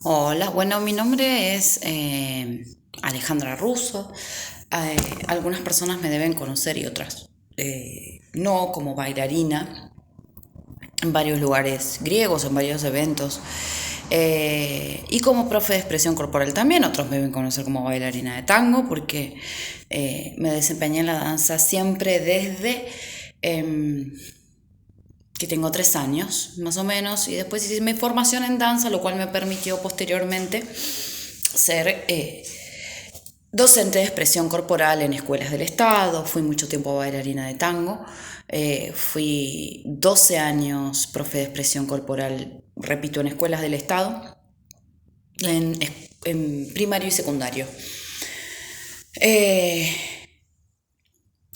Hola, bueno, mi nombre es Alejandra Russo. Algunas personas me deben conocer y otras no, como bailarina en varios lugares griegos, en varios eventos. Y como profe de expresión corporal también, otros me deben conocer como bailarina de tango, porque me desempeñé en la danza siempre desde que tengo 3 años, más o menos, y después hice mi formación en danza, lo cual me permitió posteriormente ser docente de expresión corporal en escuelas del Estado. Fui mucho tiempo bailarina de tango. Fui 12 años profe de expresión corporal, repito, en escuelas del Estado, en, en primario y secundario. Eh,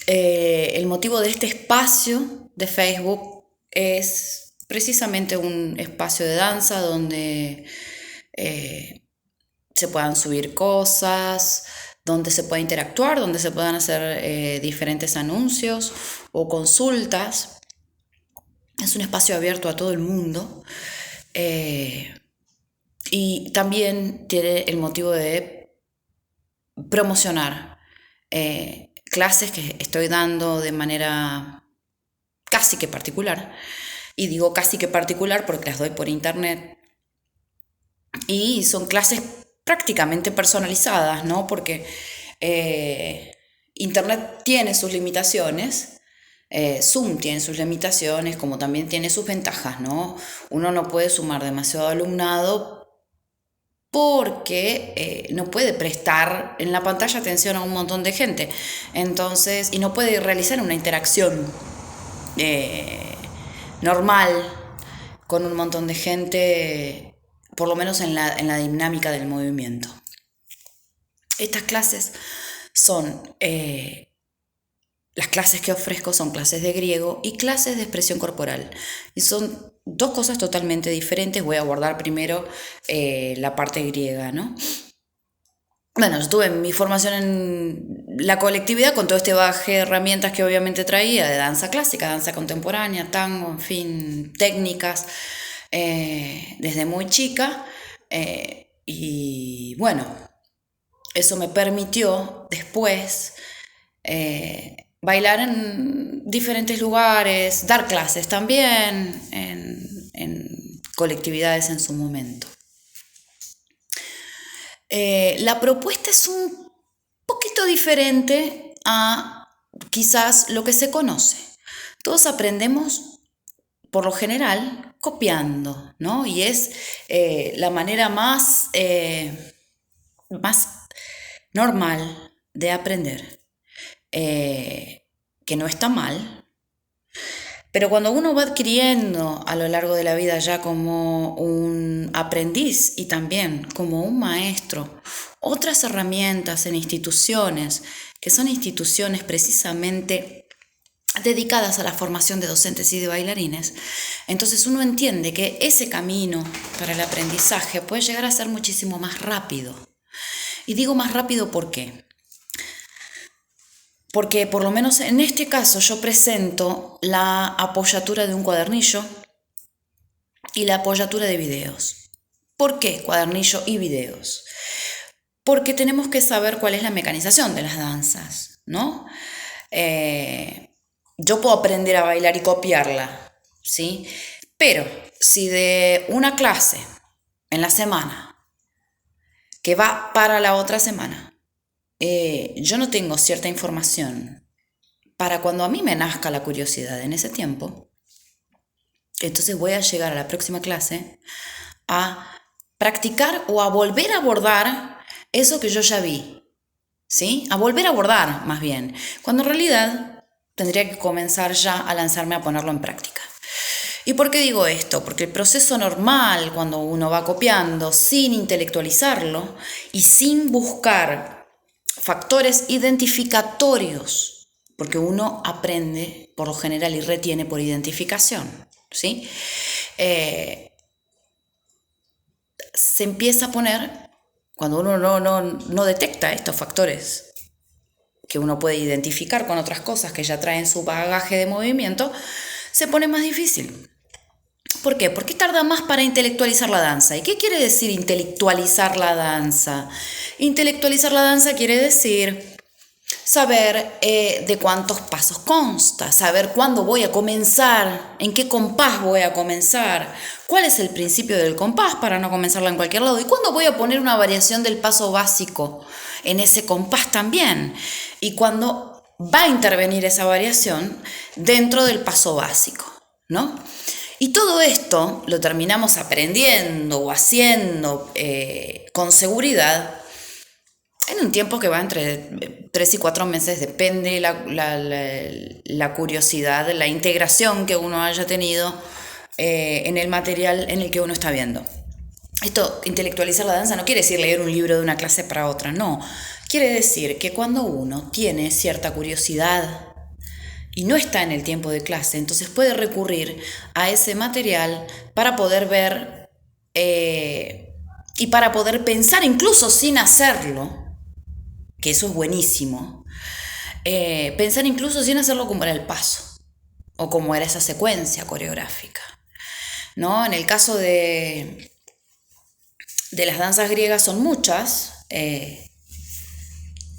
el motivo de este espacio de Facebook es precisamente un espacio de danza donde se puedan subir cosas, donde se pueda interactuar, donde se puedan hacer diferentes anuncios o consultas. Es un espacio abierto a todo el mundo, eh, y también tiene el motivo de promocionar clases que estoy dando de manera casi que particular. Y digo casi que particular porque las doy por internet. Y son clases prácticamente personalizadas, ¿no? Porque Internet tiene sus limitaciones, Zoom tiene sus limitaciones, como también tiene sus ventajas, ¿no? Uno no puede sumar demasiado alumnado porque no puede prestar en la pantalla atención a un montón de gente. Entonces, y no puede realizar una interacción eh, normal con un montón de gente, por lo menos en la dinámica del movimiento. Estas clases son, las clases que ofrezco son clases de griego y clases de expresión corporal. Y son dos cosas totalmente diferentes. Voy a abordar primero la parte griega, ¿no? Bueno, yo tuve mi formación en la colectividad con todo este bagaje de herramientas que obviamente traía, de danza clásica, danza contemporánea, tango, en fin, técnicas, desde muy chica. Y bueno, eso me permitió después bailar en diferentes lugares, dar clases también en colectividades en su momento. La propuesta es un poquito diferente a quizás lo que se conoce. Todos aprendemos, por lo general, copiando, ¿no? Y es la manera más normal de aprender, que no está mal, pero cuando uno va adquiriendo a lo largo de la vida ya como un aprendiz y también como un maestro otras herramientas en instituciones, que son instituciones precisamente dedicadas a la formación de docentes y de bailarines, entonces uno entiende que ese camino para el aprendizaje puede llegar a ser muchísimo más rápido. Y digo más rápido ¿por qué? Porque por lo menos en este caso yo presento la apoyatura de un cuadernillo y la apoyatura de videos. ¿Por qué cuadernillo y videos? Porque tenemos que saber cuál es la mecanización de las danzas, ¿no? Yo puedo aprender a bailar y copiarla, ¿sí? Pero si de una clase en la semana que va para la otra semana, yo no tengo cierta información para cuando a mí me nazca la curiosidad en ese tiempo, entonces voy a llegar a la próxima clase a practicar o a volver a abordar eso que yo ya vi, ¿sí? A volver a abordar, más bien, cuando en realidad tendría que comenzar ya a lanzarme a ponerlo en práctica. ¿Y por qué digo esto? Porque el proceso normal, cuando uno va copiando sin intelectualizarlo y sin buscar factores identificatorios, porque uno aprende por lo general y retiene por identificación, ¿sí? Se empieza a poner, cuando uno no detecta estos factores que uno puede identificar con otras cosas que ya traen su bagaje de movimiento, se pone más difícil. ¿Por qué? Porque tarda más para intelectualizar la danza. ¿Y qué quiere decir intelectualizar la danza? Intelectualizar la danza quiere decir saber de cuántos pasos consta, saber cuándo voy a comenzar, en qué compás voy a comenzar, cuál es el principio del compás para no comenzarla en cualquier lado y cuándo voy a poner una variación del paso básico en ese compás también y cuándo va a intervenir esa variación dentro del paso básico, ¿no? Y todo esto lo terminamos aprendiendo o haciendo con seguridad en un tiempo que va entre 3 y 4 meses, depende la curiosidad, la integración que uno haya tenido en el material en el que uno está viendo. Esto, intelectualizar la danza, no quiere decir leer un libro de una clase para otra, no. Quiere decir que cuando uno tiene cierta curiosidad y no está en el tiempo de clase, entonces puede recurrir a ese material para poder ver y para poder pensar incluso sin hacerlo, que eso es buenísimo, pensar incluso sin hacerlo como era el paso o como era esa secuencia coreográfica, ¿no? En el caso de las danzas griegas son muchas,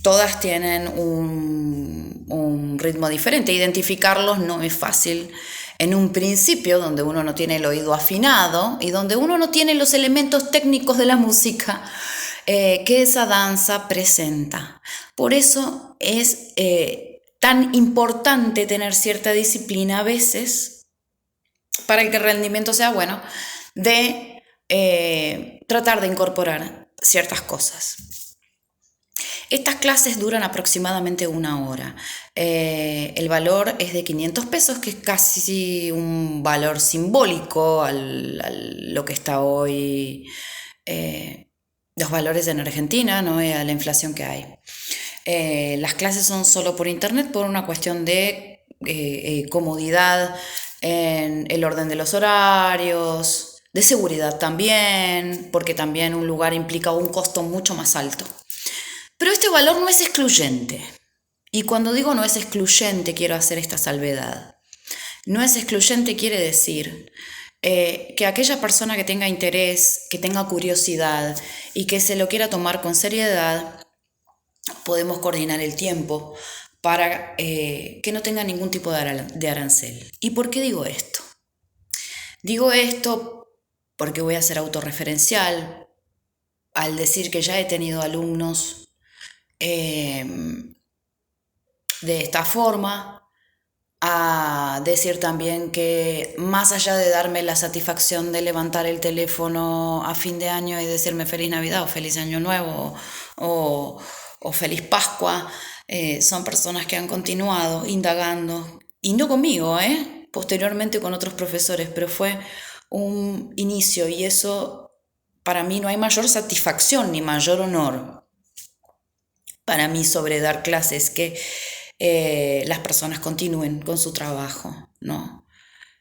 todas tienen un ritmo diferente. Identificarlos no es fácil en un principio donde uno no tiene el oído afinado y donde uno no tiene los elementos técnicos de la música que esa danza presenta. Por eso es tan importante tener cierta disciplina a veces para que el rendimiento sea bueno, de tratar de incorporar ciertas cosas. Estas clases duran aproximadamente 1 hora. El valor es de 500 pesos, que es casi un valor simbólico a lo que está hoy, los valores en Argentina, ¿no? A la inflación que hay. Las clases son solo por internet por una cuestión de comodidad en el orden de los horarios, de seguridad también, porque también un lugar implica un costo mucho más alto. Pero este valor no es excluyente. Y cuando digo no es excluyente, quiero hacer esta salvedad. No es excluyente quiere decir que aquella persona que tenga interés, que tenga curiosidad y que se lo quiera tomar con seriedad, podemos coordinar el tiempo para que no tenga ningún tipo de arancel. ¿Y por qué digo esto? Digo esto porque voy a ser autorreferencial al decir que ya he tenido alumnos de esta forma, a decir también que más allá de darme la satisfacción de levantar el teléfono a fin de año y decirme feliz Navidad o feliz Año Nuevo o feliz Pascua, son personas que han continuado indagando, y no conmigo, posteriormente con otros profesores, pero fue un inicio, y eso para mí no hay mayor satisfacción ni mayor honor para mí sobre dar clases que las personas continúen con su trabajo, ¿no?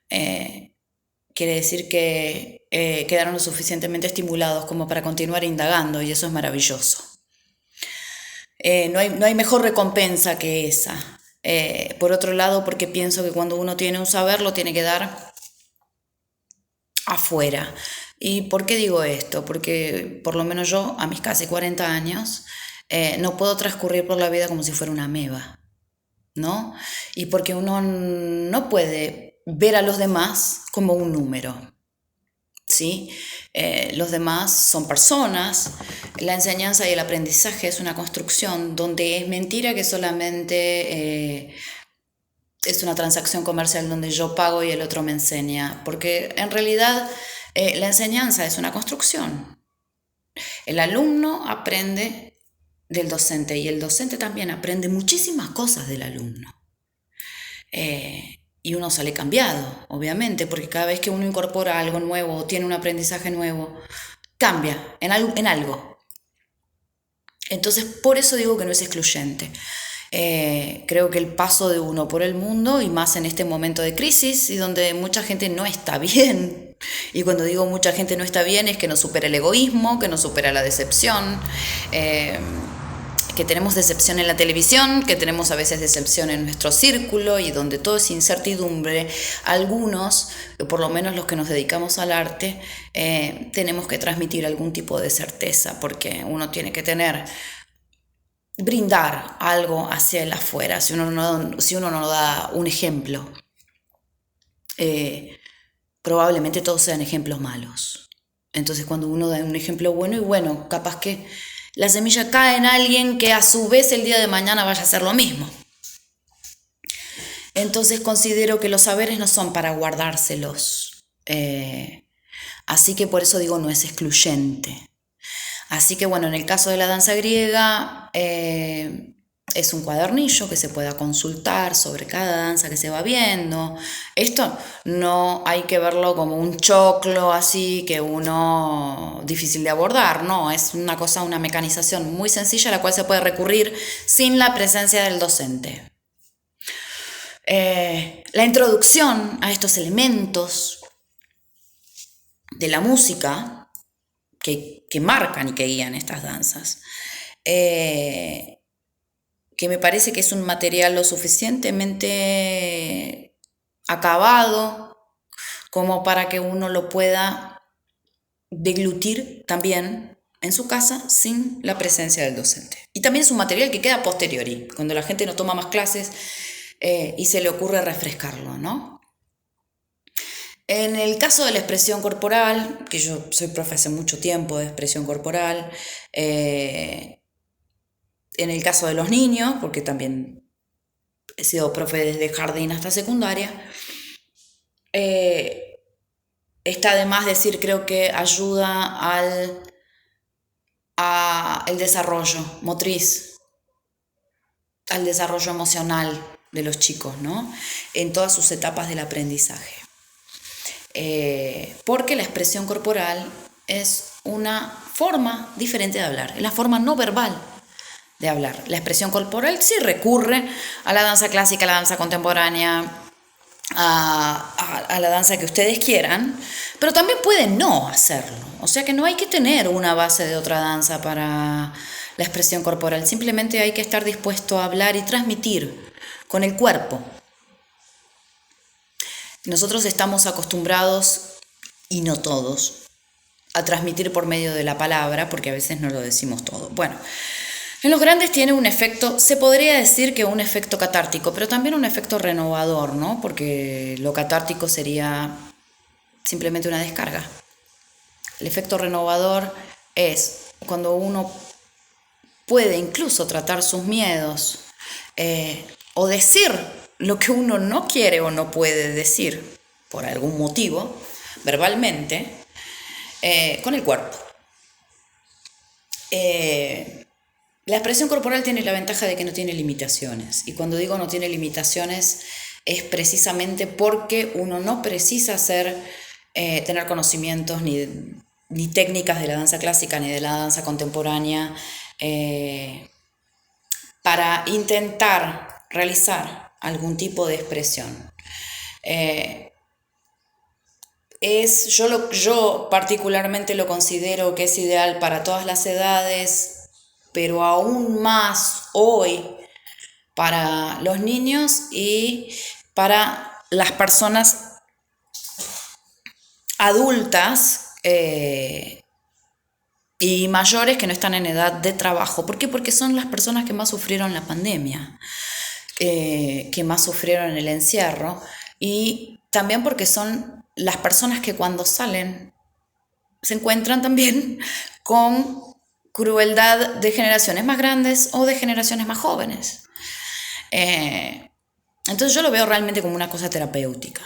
Quiere decir que quedaron lo suficientemente estimulados como para continuar indagando, y eso es maravilloso. No hay mejor recompensa que esa. Por otro lado, porque pienso que cuando uno tiene un saber, lo tiene que dar afuera. ¿Y por qué digo esto? Porque por lo menos yo, a mis casi 40 años, no puedo transcurrir por la vida como si fuera una ameba, ¿no? Y porque uno no puede ver a los demás como un número, ¿sí? Los demás son personas. La enseñanza y el aprendizaje es una construcción donde es mentira que solamente es una transacción comercial donde yo pago y el otro me enseña, porque en realidad la enseñanza es una construcción. El alumno aprende del docente y el docente también aprende muchísimas cosas del alumno. Y uno sale cambiado, obviamente, porque cada vez que uno incorpora algo nuevo o tiene un aprendizaje nuevo, cambia en algo. Entonces, por eso digo que no es excluyente. Creo que el paso de uno por el mundo, y más en este momento de crisis y donde mucha gente no está bien, y cuando digo mucha gente no está bien es que no supera el egoísmo, que no supera la decepción, que que tenemos decepción en la televisión, que tenemos a veces decepción en nuestro círculo y donde todo es incertidumbre, algunos, por lo menos los que nos dedicamos al arte, tenemos que transmitir algún tipo de certeza, porque uno tiene que brindar algo hacia el afuera. Si uno no da un ejemplo, probablemente todos sean ejemplos malos. Entonces cuando uno da un ejemplo bueno, y bueno, capaz que la semilla cae en alguien que a su vez el día de mañana vaya a hacer lo mismo. Entonces considero que los saberes no son para guardárselos. Así que por eso digo, no es excluyente. Así que bueno, en el caso de la danza griega, es un cuadernillo que se pueda consultar sobre cada danza que se va viendo. Esto no hay que verlo como un choclo así que uno difícil de abordar, no, es una cosa, una mecanización muy sencilla a la cual se puede recurrir sin la presencia del docente. La introducción a estos elementos de la música que marcan y que guían estas danzas, que me parece que es un material lo suficientemente acabado como para que uno lo pueda deglutir también en su casa sin la presencia del docente. Y también es un material que queda posteriori, cuando la gente no toma más clases y se le ocurre refrescarlo, ¿no? En el caso de la expresión corporal, que yo soy profe hace mucho tiempo de expresión corporal, en el caso de los niños, porque también he sido profe desde jardín hasta secundaria, está de más decir, creo que ayuda al desarrollo motriz, al desarrollo emocional de los chicos, ¿no? En todas sus etapas del aprendizaje. Porque la expresión corporal es una forma diferente de hablar, es la forma no verbal de hablar. La expresión corporal sí recurre a la danza clásica, a la danza contemporánea, a la danza que ustedes quieran, pero también pueden no hacerlo. O sea que no hay que tener una base de otra danza para la expresión corporal, simplemente hay que estar dispuesto a hablar y transmitir con el cuerpo. Nosotros estamos acostumbrados, y no todos, a transmitir por medio de la palabra, porque a veces no lo decimos todo. Bueno, en los grandes tiene un efecto, se podría decir que un efecto catártico, pero también un efecto renovador, ¿no? Porque lo catártico sería simplemente una descarga. El efecto renovador es cuando uno puede incluso tratar sus miedos o decir lo que uno no quiere o no puede decir por algún motivo, verbalmente, con el cuerpo. La expresión corporal tiene la ventaja de que no tiene limitaciones. Y cuando digo no tiene limitaciones, es precisamente porque uno no precisa tener conocimientos ni técnicas de la danza clásica ni de la danza contemporánea para intentar realizar algún tipo de expresión. Yo particularmente lo considero que es ideal para todas las edades, pero aún más hoy para los niños y para las personas adultas y mayores que no están en edad de trabajo. ¿Por qué? Porque son las personas que más sufrieron la pandemia, que más sufrieron el encierro, y también porque son las personas que cuando salen se encuentran también con crueldad de generaciones más grandes o de generaciones más jóvenes. Entonces yo lo veo realmente como una cosa terapéutica.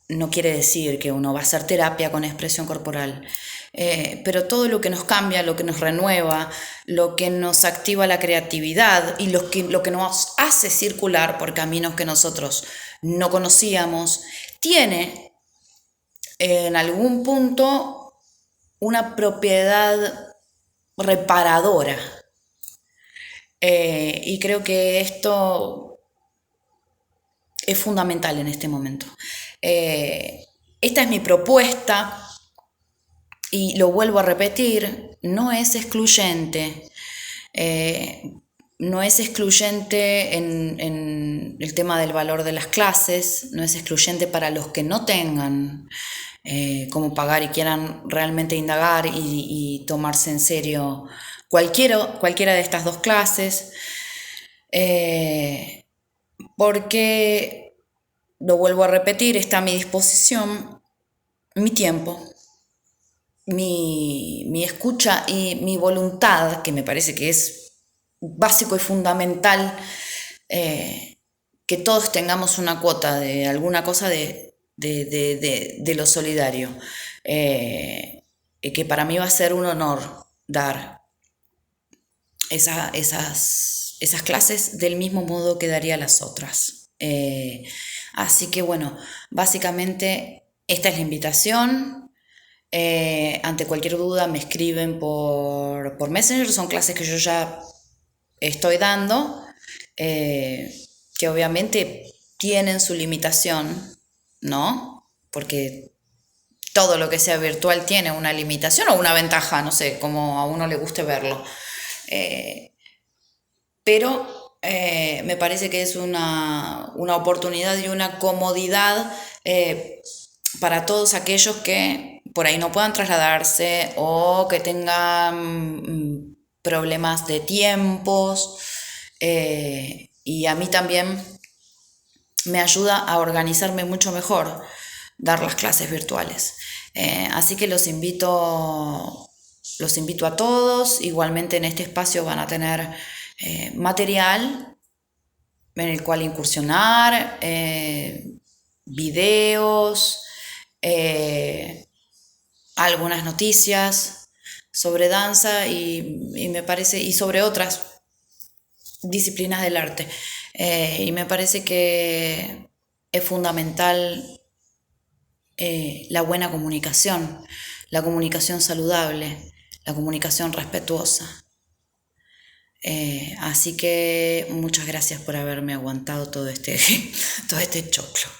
No quiere decir que uno va a hacer terapia con expresión corporal, pero todo lo que nos cambia, lo que nos renueva, lo que nos activa la creatividad y lo que nos hace circular por caminos que nosotros no conocíamos, tiene en algún punto una propiedad reparadora. Y creo que esto es fundamental en este momento. Esta es mi propuesta y lo vuelvo a repetir, no es excluyente, Eh, no es excluyente en el tema del valor de las clases, no es excluyente para los que no tengan cómo pagar y quieran realmente indagar y tomarse en serio cualquiera de estas dos clases, porque, lo vuelvo a repetir, está a mi disposición mi tiempo, mi escucha y mi voluntad, que me parece que es básico y fundamental, que todos tengamos una cuota de alguna cosa de lo solidario, que para mí va a ser un honor dar esas clases del mismo modo que daría las otras. Así que bueno, básicamente esta es la invitación. Ante cualquier duda me escriben por Messenger, son clases que yo ya estoy dando, que obviamente tienen su limitación, ¿no? Porque todo lo que sea virtual tiene una limitación o una ventaja, no sé, como a uno le guste verlo. Pero me parece que es una oportunidad y una comodidad para todos aquellos que por ahí no puedan trasladarse o que tengan problemas de tiempos, y a mí también me ayuda a organizarme mucho mejor dar las clases virtuales. Así que los invito a todos. Igualmente en este espacio van a tener material en el cual incursionar, videos, algunas noticias sobre danza y me parece, y sobre otras disciplinas del arte. Y me parece que es fundamental la buena comunicación, la comunicación saludable, la comunicación respetuosa. Así que muchas gracias por haberme aguantado todo este, todo este choclo.